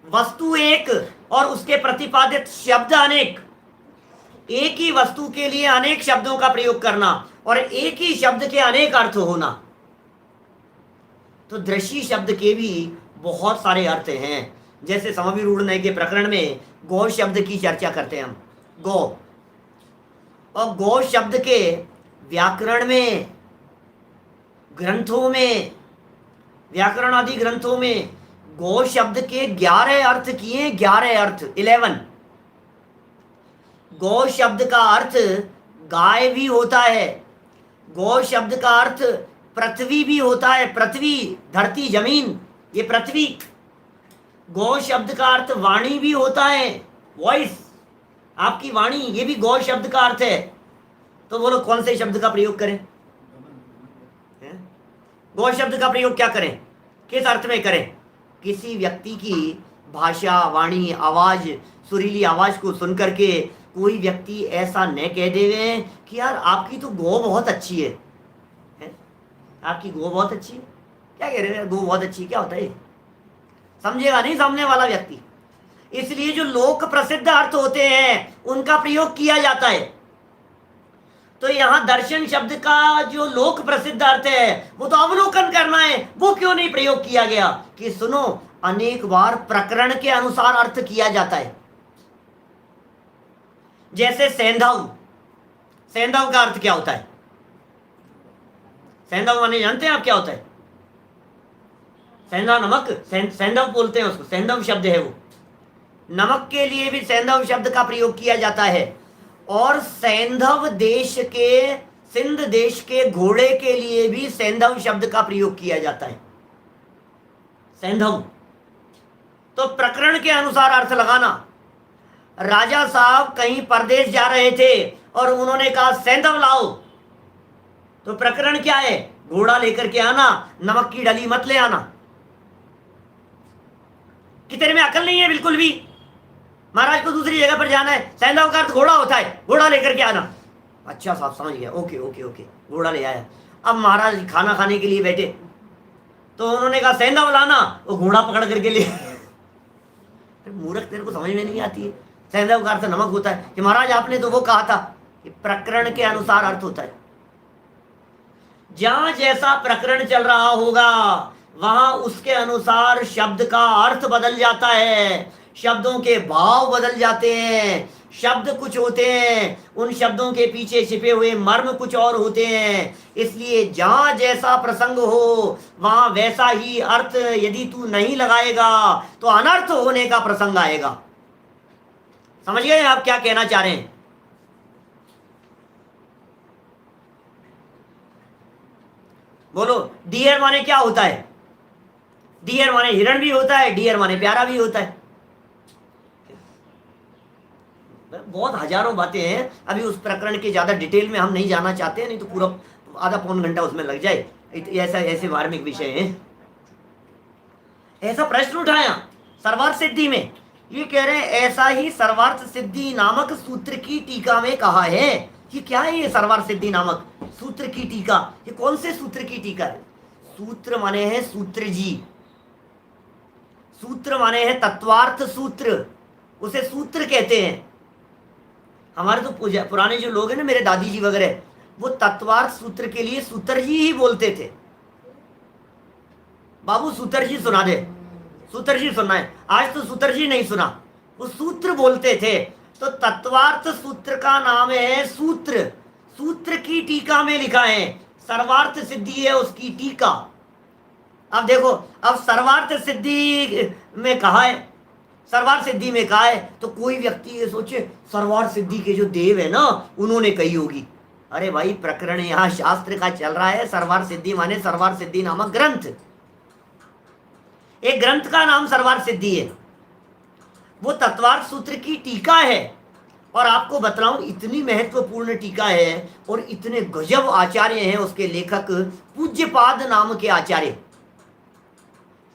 वस्तु एक और उसके प्रतिपादित शब्द अनेक। एक ही वस्तु के लिए अनेक शब्दों का प्रयोग करना और एक ही शब्द के अनेक अर्थ होना। तो दृषि शब्द के भी बहुत सारे अर्थ हैं। जैसे समभिरूढ़ नय के प्रकरण में गौ शब्द की चर्चा करते हैं हम, गौ। और गौ शब्द के व्याकरण में, ग्रंथों में, व्याकरण आदि ग्रंथों में गौ शब्द के 11 अर्थ किए, 11 अर्थ, 11। गौ शब्द का अर्थ गाय भी होता है, गौ शब्द का अर्थ पृथ्वी भी होता है, पृथ्वी, धरती, जमीन, ये पृथ्वी। गौ शब्द का अर्थ वाणी भी होता है, वॉइस, आपकी वाणी, ये भी गौ शब्द का अर्थ है। तो बोलो कौन से शब्द का प्रयोग करें? गौ शब्द का प्रयोग क्या करें, किस अर्थ में करें? किसी व्यक्ति की भाषा, वाणी, आवाज, सुरीली आवाज को सुन करके कोई व्यक्ति ऐसा न कह देवे कि यार आपकी तो गौ बहुत अच्छी है, आपकी गौ बहुत अच्छी है। क्या कह रहे हैं? गौ बहुत अच्छी, क्या होता है? समझेगा नहीं सामने वाला व्यक्ति। इसलिए जो लोक प्रसिद्ध अर्थ होते हैं उनका प्रयोग किया जाता है। तो यहां दर्शन शब्द का जो लोक प्रसिद्ध अर्थ है वो तो अवलोकन करना है, वो क्यों नहीं प्रयोग किया गया? कि सुनो, अनेक बार प्रकरण के अनुसार अर्थ किया जाता है। जैसे सेंधव, सेंधव का अर्थ क्या होता है? सेंधव माने जानते हैं आप क्या होता है? सेंधा नमक, सेंधव बोलते हैं उसको, सेंधव शब्द है वो। नमक के लिए भी सेंधव शब्द का प्रयोग किया जाता है, और सेंधव देश के, सिंध देश के घोड़े के लिए भी सेंधव शब्द का प्रयोग किया जाता है, सेंधव। तो प्रकरण के अनुसार अर्थ लगाना। राजा साहब कहीं परदेश जा रहे थे और उन्होंने कहा सेंधव लाओ, तो प्रकरण क्या है? घोड़ा लेकर के आना, नमक की डली मत ले आना। कि तेरे में अकल नहीं है बिल्कुल भी? महाराज को दूसरी जगह पर जाना है, सेंधव का अर्थ घोड़ा होता है, घोड़ा लेकर के आना। अच्छा साहब समझ गया, ओके ओके ओके, घोड़ा ले आया। अब महाराज खाना खाने के लिए बैठे, तो उन्होंने कहा सेंधव लाना, वो घोड़ा पकड़ करके ले। मूर्ख, तेरे को समझ में नहीं आती है? सेंधव का अर्थ नमक होता है कि महाराज आपने तो वो कहा था कि प्रकरण के अनुसार अर्थ होता है। जहां जैसा प्रकरण चल रहा होगा वहां उसके अनुसार शब्द का अर्थ बदल जाता है, शब्दों के भाव बदल जाते हैं। शब्द कुछ होते हैं, उन शब्दों के पीछे छिपे हुए मर्म कुछ और होते हैं। इसलिए जहां जैसा प्रसंग हो वहां वैसा ही अर्थ यदि तू नहीं लगाएगा तो अनर्थ होने का प्रसंग आएगा। समझ गए आप क्या कहना चाह रहे हैं? बोलो, डियर माने क्या होता है? डियर माने हिरण भी होता है, डियर माने प्यारा भी होता है। बहुत हजारों बातें हैं, अभी उस प्रकरण के ज्यादा डिटेल में हम नहीं जाना चाहते हैं, नहीं तो पूरा आधा पौन घंटा उसमें लग जाए। ऐसा ऐसे मार्मिक विषय है। ऐसा प्रश्न उठाया सर्वार्थ सिद्धि में, ये कह रहे हैं ऐसा ही सर्वार्थ सिद्धि नामक सूत्र की टीका में कहा है। कि क्या है ये सर्वार्थ सिद्धि नामक सूत्र की टीका? ये कौन से सूत्र की टीका है? सूत्र माने है सूत्र जी, सूत्र माने है तत्वार्थ सूत्र, उसे सूत्र कहते हैं। हमारे तो पुराने जो लोग हैं ना, मेरे दादी जी वगैरह, वो तत्वार्थ सूत्र के लिए सूत्र जी ही बोलते थे। बाबू सूत्र जी सुना दे, सूत्र जी सुनना है, आज तो सूत्र जी नहीं सुना, वो सूत्र बोलते थे। तो तत्वार्थ सूत्र का नाम है सूत्र। सूत्र की टीका में लिखा है, सर्वार्थ सिद्धि है उसकी टीका। अब देखो, अब सर्वार्थ सिद्धि में कहा है, सर्वार्थ सिद्धि में कहा है, तो कोई व्यक्ति ये सोचे सर्वार्थ सिद्धि के जो देव है ना उन्होंने कही होगी। अरे भाई, प्रकरण यहाँ शास्त्र का चल रहा है। सर्वार्थ सिद्धि माने सर्वार्थ सिद्धि नामक ग्रंथ, एक ग्रंथ का नाम सर्वार्थ सिद्धि है, वो तत्वार्थ सूत्र की टीका है। और आपको बतलाऊं, इतनी महत्वपूर्ण टीका है और इतने गजब आचार्य हैं उसके लेखक, पूज्यपाद नाम के आचार्य।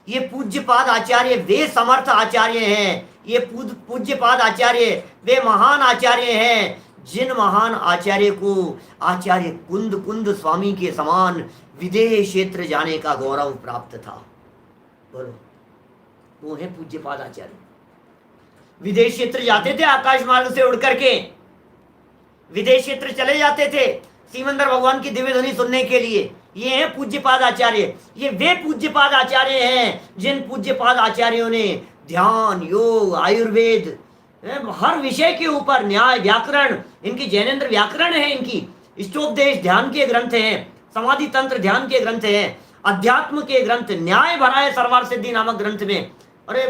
ये पूज्यपाद आचार्य वे समर्थ आचार्य हैं, ये पूज्यपाद आचार्य वे महान आचार्य हैं जिन महान आचार्य को आचार्य कुंद स्वामी के समान विदेश क्षेत्र जाने का गौरव प्राप्त था। बोलो, वो है पूज्यपाद आचार्य। विदेश क्षेत्र जाते थे, आकाश मार्ग से उड़ करके विदेश क्षेत्र चले जाते थे सीमंदर भगवान की दिव्य ध्वनि सुनने के लिए। ये है पूज्यपाद आचार्य। ये वे पूज्यपाद आचार्य हैं जिन पूज्यपाद आचार्यों ने ध्यान, योग, आयुर्वेद, हर विषय के ऊपर, न्याय, व्याकरण, इनकी जैनेन्द्र व्याकरण है, इनकी इष्टोपदेश ध्यान के ग्रंथ हैं, समाधि तंत्र ध्यान के ग्रंथ हैं, अध्यात्म के ग्रंथ, न्याय भरा है सर्वार्थ सिद्धि नामक ग्रंथ में। अरे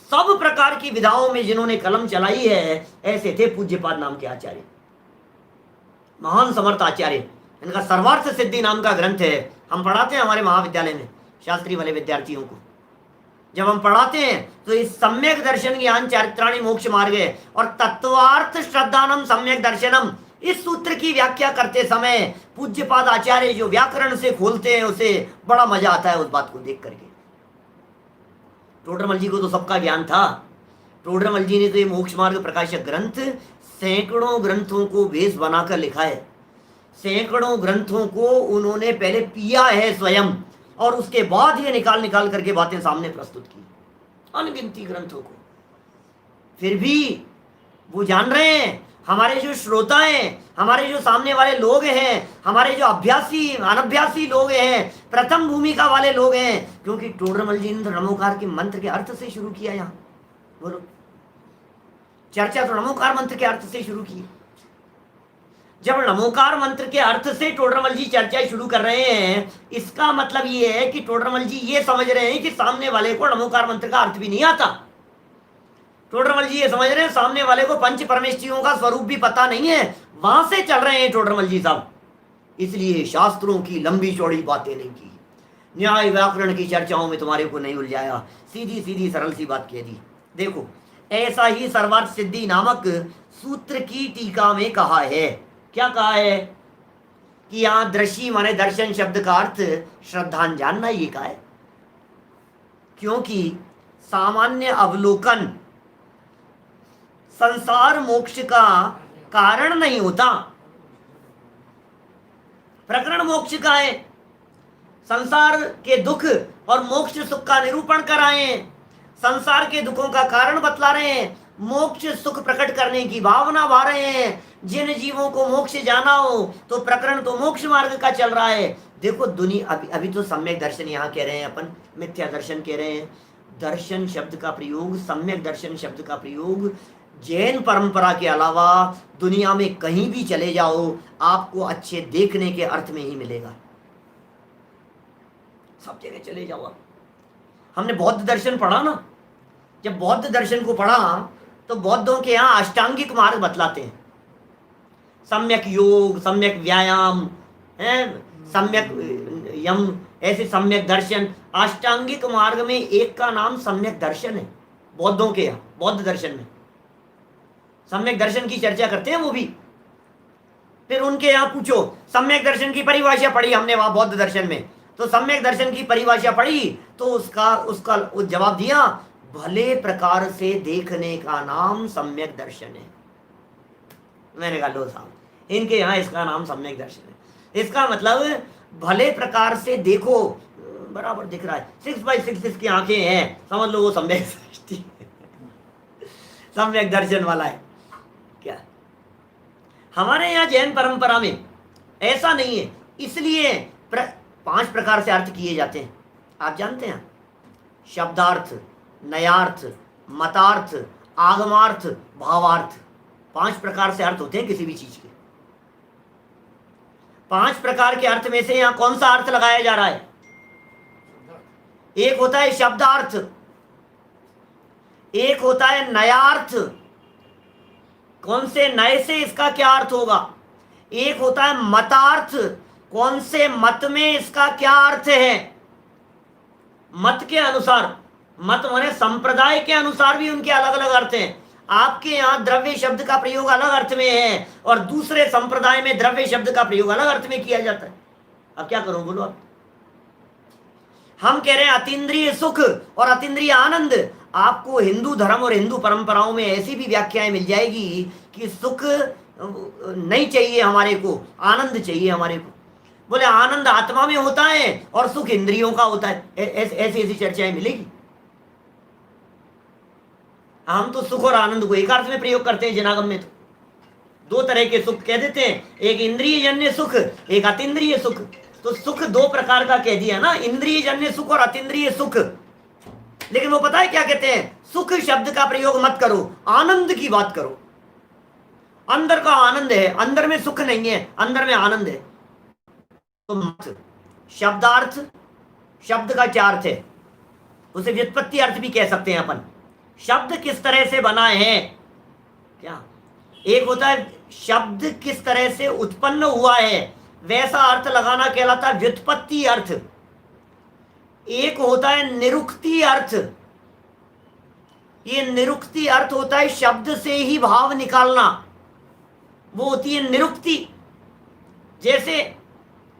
सब प्रकार की विधाओं में जिन्होंने कलम चलाई है, ऐसे थे पूज्यपाद नाम के आचार्य, महान समर्थ आचार्य। इनका सर्वार्थ सिद्धि नाम का ग्रंथ है। हम पढ़ाते हैं हमारे महाविद्यालय में शास्त्री वाले विद्यार्थियों को। जब हम पढ़ाते हैं तो इस सम्यक दर्शन ज्ञान चारित्राणि मोक्ष मार्ग है और तत्वार्थ श्रद्धानम सम्यक दर्शनम, इस सूत्र की व्याख्या करते समय पूज्यपाद आचार्य जो व्याकरण से खोलते हैं, उसे बड़ा मजा आता है उस बात को देख करके। टोडरमल जी को तो सबका ज्ञान था। टोडरमल जी ने तो ये मोक्ष मार्ग प्रकाशक ग्रंथ सैकड़ों ग्रंथों को बेस बनाकर लिखा है। सैकड़ों ग्रंथों को उन्होंने पहले पिया है स्वयं, और उसके बाद ये निकाल करके बातें सामने प्रस्तुत की, अनगिनती ग्रंथों को। फिर भी वो जान रहे हैं, हमारे जो श्रोता हैं, हमारे जो सामने वाले लोग हैं, हमारे जो अभ्यासी अनभ्यासी लोग हैं, प्रथम भूमिका वाले लोग हैं, क्योंकि टोडरमल जी ने नमोकार के मंत्र के अर्थ से शुरू किया। यहाँ बोलो, चर्चा तो नमोकार मंत्र के अर्थ से शुरू की। जब नमोकार मंत्र के अर्थ से टोडरमल जी चर्चा शुरू कर रहे हैं, इसका मतलब ये है कि टोडरमल जी ये समझ रहे हैं कि सामने वाले को नमोकार मंत्र का अर्थ भी नहीं आता। टोडरमल जी ये समझ रहे हैं सामने वाले को पंच परमेष्ठियों का स्वरूप भी पता नहीं है, वहां से चल रहे हैं टोडरमल जी साहब। इसलिए शास्त्रों की लंबी चौड़ी बातें नहीं की, न्याय व्याकरण की चर्चाओं में तुम्हारे को नहीं उलझाया, सीधी सीधी सरल सी बात कह दी। देखो, ऐसा ही सर्वार्थ सिद्धि नामक सूत्र की टीका में कहा है। क्या कहा है कि यहां दृष्टि माने दर्शन शब्द का अर्थ श्रद्धान जानना, ये कहा है। क्योंकि सामान्य अवलोकन संसार मोक्ष का कारण नहीं होता। प्रकरण मोक्ष का है, संसार के दुख और मोक्ष सुख का निरूपण कराए हैं, संसार के दुखों का कारण बतला रहे हैं, मोक्ष सुख प्रकट करने की भावना भा रहे हैं। जिन जीवों को मोक्ष जाना हो तो प्रकरण तो मोक्ष मार्ग का चल रहा है। देखो दुनिया अभी तो सम्यक दर्शन यहाँ कह रहे हैं, अपन मिथ्या दर्शन कह रहे हैं। दर्शन शब्द का प्रयोग, सम्यक दर्शन शब्द का प्रयोग जैन परंपरा के अलावा दुनिया में कहीं भी चले जाओ आपको अच्छे देखने के अर्थ में ही मिलेगा। सब जगह चले जाओ आप। हमने बौद्ध दर्शन पढ़ा ना, जब बौद्ध दर्शन को पढ़ा तो बौद्धों के यहाँ अष्टांगिक मार्ग बतलाते हैं, सम्यक योग, सम्यक व्यायाम है, सम्यक यम, ऐसे सम्यक दर्शन। अष्टांगिक मार्ग में एक का नाम सम्यक दर्शन है बौद्धों के यहाँ। बौद्ध दर्शन में सम्यक दर्शन की चर्चा करते हैं वो भी। फिर उनके यहाँ पूछो सम्यक दर्शन की परिभाषा पढ़ी हमने वहां बौद्ध दर्शन में, तो सम्यक दर्शन की परिभाषा पढ़ी तो उसका जवाब दिया, भले प्रकार से देखने का नाम सम्यक दर्शन है। मैंने कहा लो साहब, इनके यहाँ इसका नाम सम्यक दर्शन है। इसका मतलब भले प्रकार से देखो, बराबर दिख रहा है, 6x6 इसकी आंखें हैं, समझ लो वो सम्यक दृष्टि सम्यक दर्शन वाला है। क्या हमारे यहाँ जैन परंपरा में ऐसा नहीं है, इसलिए 5 प्रकार से अर्थ किए जाते हैं। आप जानते हैं, शब्दार्थ, नयार्थ, मतार्थ, आगमार्थ, भावार्थ, 5 प्रकार से अर्थ होते हैं किसी भी चीज के। 5 प्रकार के अर्थ में से यहां कौन सा अर्थ लगाया जा रहा है? एक होता है शब्दार्थ, एक होता है नयार्थ, कौन से नए से इसका क्या अर्थ होगा। एक होता है मतार्थ, कौन से मत में इसका क्या अर्थ है। मत के अनुसार, मत माने संप्रदाय के अनुसार भी उनके अलग अलग अर्थ हैं। आपके यहाँ द्रव्य शब्द का प्रयोग अलग अर्थ में है और दूसरे संप्रदाय में द्रव्य शब्द का प्रयोग अलग अर्थ में किया जाता है। अब क्या करूं बोलो आप। हम कह रहे हैं अतीन्द्रिय सुख और अतीन्द्रिय आनंद। आपको हिंदू धर्म और हिंदू परंपराओं में ऐसी भी व्याख्याएं मिल जाएगी कि सुख नहीं चाहिए हमारे को, आनंद चाहिए हमारे को। बोले आनंद आत्मा में होता है और सुख इंद्रियों का होता है। ऐसी ऐसी चर्चाएं मिलेगी। हम तो सुख और आनंद को एक अर्थ में प्रयोग करते हैं। जनागम में तो 2 तरह के सुख कह देते हैं, एक इंद्रिय जन्य सुख, एक अतीन्द्रिय सुख। तो सुख 2 प्रकार का कह दिया ना, इंद्रिय जन्य सुख और अतीन्द्रिय सुख। लेकिन वो पता है क्या कहते हैं, सुख शब्द का प्रयोग मत करो, आनंद की बात करो। अंदर का आनंद है, अंदर में सुख नहीं है, अंदर में आनंद है। तो मत। शब्दार्थ, शब्द का क्या अर्थ है, उसे व्युत्पत्ति अर्थ भी कह सकते हैं अपन। शब्द किस तरह से बना है, क्या एक होता है शब्द किस तरह से उत्पन्न हुआ है, वैसा अर्थ लगाना कहलाता है व्युत्पत्ति अर्थ। एक होता है निरुक्ति अर्थ। ये निरुक्ति अर्थ होता है शब्द से ही भाव निकालना, वो होती है निरुक्ति। जैसे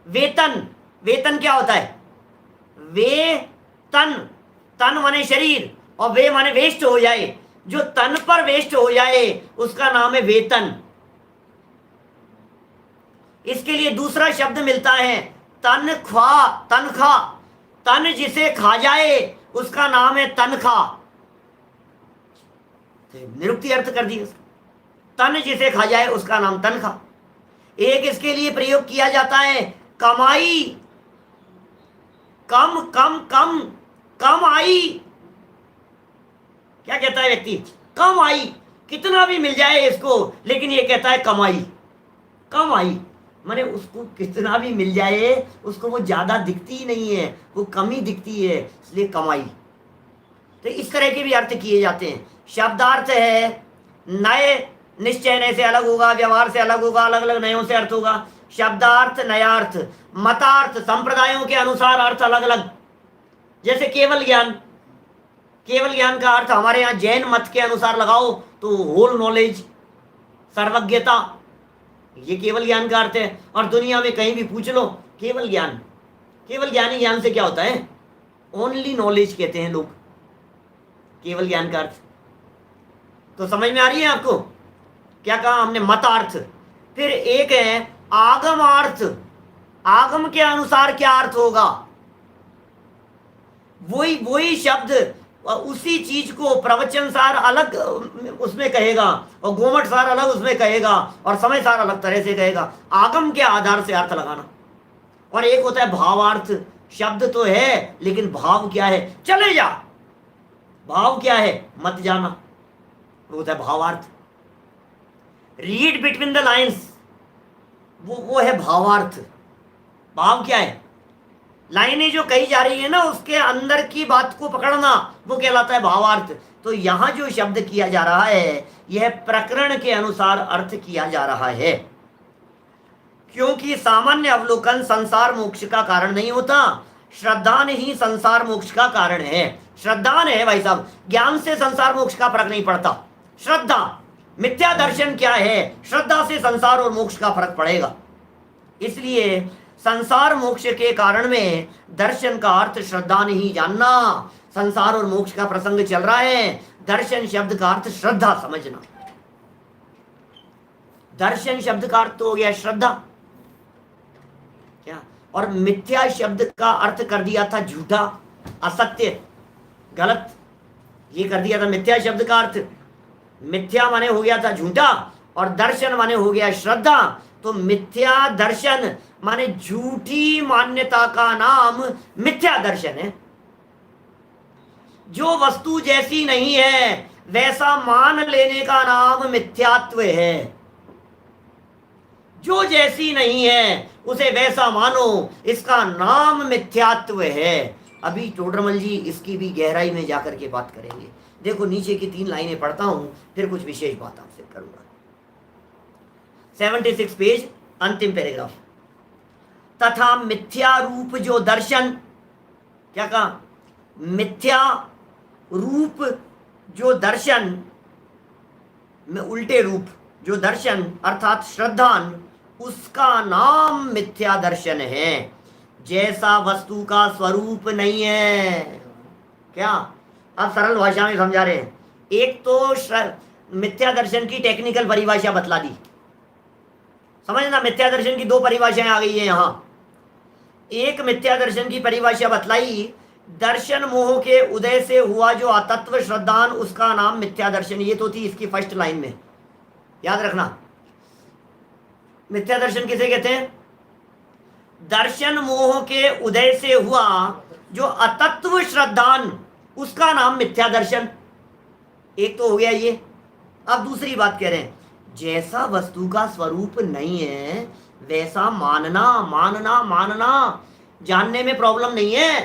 वेतन, वेतन क्या होता है, वेतन, तन माने शरीर और वे माने वेस्ट हो जाए, जो तन पर वेस्ट हो जाए उसका नाम है वेतन। इसके लिए दूसरा शब्द मिलता है तनख्वाह, तनख्वाह। तन जिसे खा जाए उसका नाम है तनख्वाह। निरुक्ति अर्थ कर दिया, तन जिसे खा जाए उसका नाम तनख्वाह। एक इसके लिए प्रयोग किया जाता है कमाई, कम कम कम, कम आई। क्या कहता है व्यक्ति, कम आई, कितना भी मिल जाए इसको, लेकिन ये कहता है कमाई, कम आई, माने उसको कितना भी मिल जाए उसको वो ज्यादा दिखती ही नहीं है, वो कम ही दिखती है, इसलिए कमाई। तो इस तरह के भी अर्थ किए जाते हैं। शब्दार्थ है नए निश्चय से अलग होगा, व्यवहार से अलग होगा, अलग अलग नयों से अर्थ होगा। शब्दार्थ नयार्थ, मतार्थ संप्रदायों के अनुसार अर्थ अलग अलग। जैसे केवल ज्ञान, केवल ज्ञान का अर्थ हमारे यहाँ जैन मत के अनुसार लगाओ तो होल नॉलेज, सर्वज्ञता, ये केवल ज्ञान का अर्थ है। और दुनिया में कहीं भी पूछ लो केवल ज्ञान, केवल ज्ञानी ज्ञान से क्या होता है? ओनली नॉलेज कहते हैं लोग केवल ज्ञान का अर्थ। तो समझ में आ रही है आपको? क्या कहा हमने? मतार्थ। फिर एक है आगमार्थ, आगम के अनुसार क्या अर्थ होगा, वही वही शब्द उसी चीज को प्रवचन सार अलग उसमें कहेगा और गोमट सार अलग उसमें कहेगा और समय सार अलग तरह से कहेगा, आगम के आधार से अर्थ लगाना। और एक होता है भावार्थ, शब्द तो है लेकिन भाव क्या है, चले जा, भाव क्या है मत जाना, वो होता है भावार्थ। रीड बिटवीन द लाइन्स, वो है भावार्थ। भाव क्या है? लाइनें जो कही जा रही है ना उसके अंदर की बात को पकड़ना, वो कहलाता है भावार्थ। तो यहां जो शब्द किया जा रहा है यह प्रकरण के अनुसार अर्थ किया जा रहा है, क्योंकि सामान्य अवलोकन संसार मोक्ष का कारण नहीं होता, श्रद्धान ही संसार मोक्ष का कारण है। श्रद्धान है भाई साहब, ज्ञान से संसार मोक्ष का फर्क नहीं पड़ता। श्रद्धा, मिथ्या दर्शन क्या है, श्रद्धा से संसार और मोक्ष का फर्क पड़ेगा। इसलिए संसार मोक्ष के कारण में दर्शन का अर्थ श्रद्धा नहीं जानना। संसार और मोक्ष का प्रसंग चल रहा है, दर्शन शब्द का अर्थ श्रद्धा समझना। दर्शन शब्द का अर्थ तो हो गया श्रद्धा, क्या? और मिथ्या शब्द का अर्थ कर दिया था झूठा, असत्य, गलत, ये कर दिया था मिथ्या शब्द का अर्थ। मिथ्या माने हो गया था झूठा और दर्शन माने हो गया श्रद्धा। तो मिथ्या दर्शन माने झूठी मान्यता का नाम मिथ्या दर्शन है। जो वस्तु जैसी नहीं है वैसा मान लेने का नाम मिथ्यात्व है। जो जैसी नहीं है उसे वैसा मानो, इसका नाम मिथ्यात्व है। अभी टोडरमल जी इसकी भी गहराई में जाकर के बात करेंगे। देखो नीचे की 3 लाइनें पढ़ता हूं, फिर कुछ विशेष बात आपसे करूंगा। 76 पेज, अंतिम पैराग्राफ। तथा मिथ्या रूप जो दर्शन, क्या कहा? मिथ्या रूप जो दर्शन में उल्टे रूप जो दर्शन अर्थात श्रद्धान, उसका नाम मिथ्या दर्शन है। जैसा वस्तु का स्वरूप नहीं है। क्या? अब सरल भाषा में समझा रहे हैं। एक तो मिथ्या दर्शन की टेक्निकल परिभाषा बतला दी, समझना। मिथ्या दर्शन की 2 परिभाषाएं आ गई है यहां। एक मिथ्या दर्शन की परिभाषा बतलाई, दर्शन मोह के उदय से हुआ जो अतत्व श्रद्धान, उसका नाम मिथ्या दर्शन। ये तो थी इसकी फर्स्ट लाइन में, याद रखना। मिथ्या दर्शन किसे कहते हैं? दर्शन मोह के उदय से हुआ जो अतत्व श्रद्धान, उसका नाम मिथ्या दर्शन। एक तो हो गया ये। अब दूसरी बात कह रहे हैं, जैसा वस्तु का स्वरूप नहीं है वैसा मानना, मानना, मानना, जानने में प्रॉब्लम नहीं है,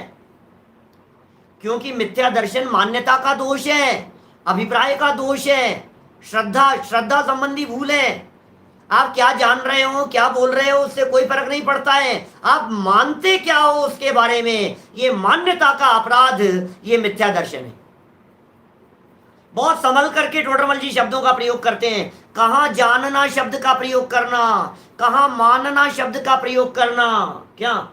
क्योंकि मिथ्या दर्शन मान्यता का दोष है, अभिप्राय का दोष है, श्रद्धा संबंधी भूल है। आप क्या जान रहे हो, क्या बोल रहे हो, उससे कोई फर्क नहीं पड़ता है। आप मानते क्या हो उसके बारे में, ये मान्यता का अपराध, ये मिथ्या दर्शन है। बहुत संभल करके टोडरमल जी शब्दों का प्रयोग करते हैं। कहां जानना शब्द का प्रयोग करना, कहां मानना शब्द का प्रयोग करना। क्या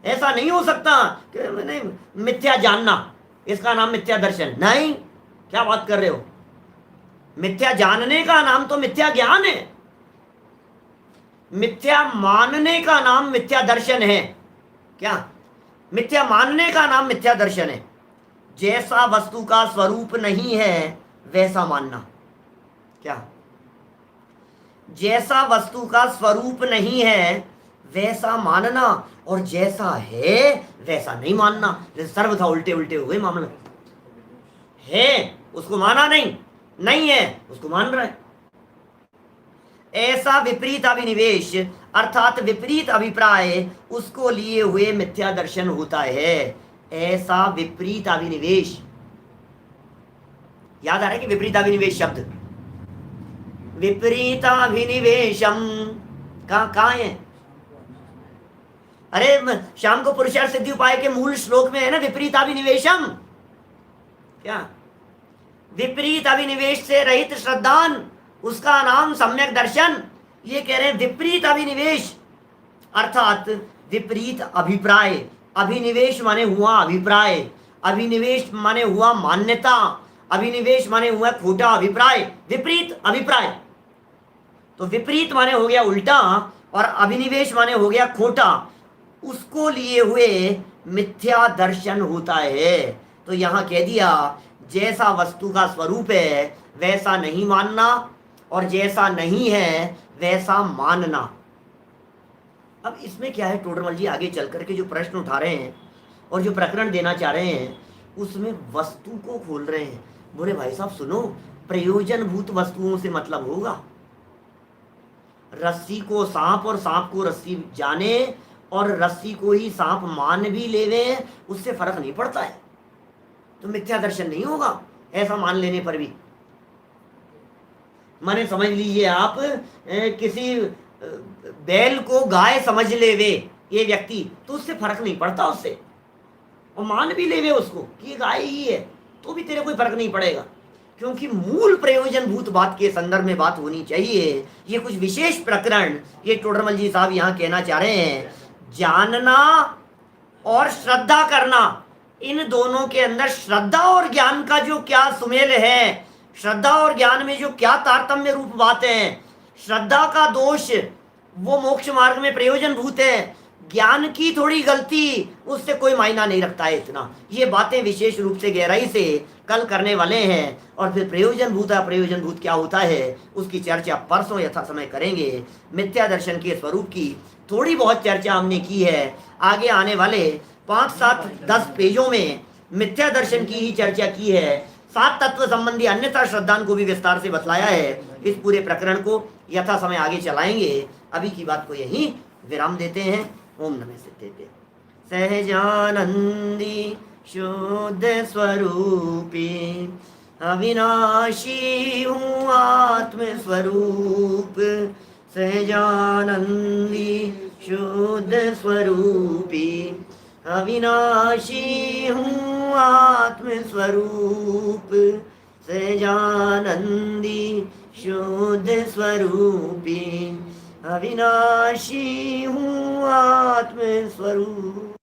ऐसा नहीं हो सकता कि नहीं मिथ्या जानना इसका नाम मिथ्या दर्शन? नहीं, क्या बात कर रहे हो? मिथ्या जानने का नाम तो मिथ्या ज्ञान है, मिथ्या मानने का नाम मिथ्या दर्शन है। क्या? मिथ्या मानने का नाम मिथ्या दर्शन है। जैसा वस्तु का स्वरूप नहीं है वैसा मानना। क्या? जैसा वस्तु का स्वरूप नहीं है वैसा मानना, और जैसा है वैसा नहीं मानना। सर्वथा उल्टे उल्टे हुए मामले। है उसको माना नहीं, नहीं है उसको मान रहा है। ऐसा विपरीत अभिनिवेश अर्थात विपरीत अभिप्राय उसको लिए हुए मिथ्या दर्शन होता है। ऐसा विपरीत अभिनिवेश, याद आ रहा है कि विपरीत अभिनिवेश शब्द, विपरीताभिनिवेशम कहाँ है? अरे शाम को पुरुषार्थ सिद्धि उपाय के मूल श्लोक में है ना, विपरीताभिनिवेशम। क्या? विपरीत अभिनिवेश से रहित श्रद्धान, उसका नाम सम्यक दर्शन। ये कह रहे हैं विपरीत अभिनिवेश अर्थात विपरीत अभिप्राय। अभिनिवेश माने हुआ अभिप्राय, अभिनिवेश माने हुआ मान्यता, अभिनिवेश माने हुआ खोटा अभिप्राय, विपरीत अभिप्राय। तो विपरीत माने हो गया उल्टा और अभिनिवेश माने हो गया खोटा, उसको लिए हुए मिथ्या दर्शन होता है। तो यहां कह दिया जैसा वस्तु का स्वरूप है वैसा नहीं मानना और जैसा नहीं है वैसा मानना। अब इसमें क्या है, टोडरमल जी आगे चल करके जो प्रश्न उठा रहे हैं और जो प्रकरण देना चाह रहे हैं उसमें वस्तु को खोल रहे हैं। बोले भाई साहब सुनो, प्रयोजनभूत वस्तुओं से मतलब होगा। रस्सी को सांप और सांप को रस्सी जाने और रस्सी को ही सांप मान भी लेवे, उससे फर्क नहीं पड़ता है, तो मिथ्या दर्शन नहीं होगा ऐसा मान लेने पर भी। माने समझ लीजिए आप किसी बैल को गाय समझ लेवे ये व्यक्ति, तो उससे फर्क नहीं पड़ता उससे, और मान भी लेवे उसको कि ये गाय ही है, तो भी तेरे कोई फर्क नहीं पड़ेगा, क्योंकि मूल प्रयोजनभूत बात के संदर्भ में बात होनी चाहिए। ये कुछ विशेष प्रकरण ये टोडरमल जी साहब यहाँ कहना चाह रहे हैं। जानना और श्रद्धा करना, इन दोनों के अंदर श्रद्धा और ज्ञान का जो क्या सुमेल है, श्रद्धा और ज्ञान में जो क्या तारतम्य रूप बातें हैं। श्रद्धा का दोष वो मोक्ष मार्ग में प्रयोजनभूत है, ज्ञान की थोड़ी गलती उससे कोई मायना नहीं रखता है इतना। ये बातें विशेष रूप से गहराई से कल करने वाले हैं, और फिर प्रयोजनभूत अप्रयोजनभूत क्या होता है उसकी चर्चा परसों यथा समय करेंगे। मिथ्या दर्शन के स्वरूप की थोड़ी बहुत चर्चा हमने की है, आगे आने वाले 5, 7, 10 पेजों में मिथ्या दर्शन की ही चर्चा की है। 7 तत्व संबंधी अन्यथा श्रद्धान को भी विस्तार से बतलाया है। इस पूरे प्रकरण को यथा समय आगे चलाएंगे। अभी की बात को यहीं विराम देते हैं। ओम नमः सिद्धेभ्यः। सहजानंदी शुद्ध स्वरूपी अविनाशी हूँ आत्म स्वरूप, सहजानंदी शुद्ध स्वरूपी अविनाशी हूँ आत्म स्वरूप, सहजानंदी शुद्ध स्वरूपी अविनाशी हूँ आत्म स्वरूप।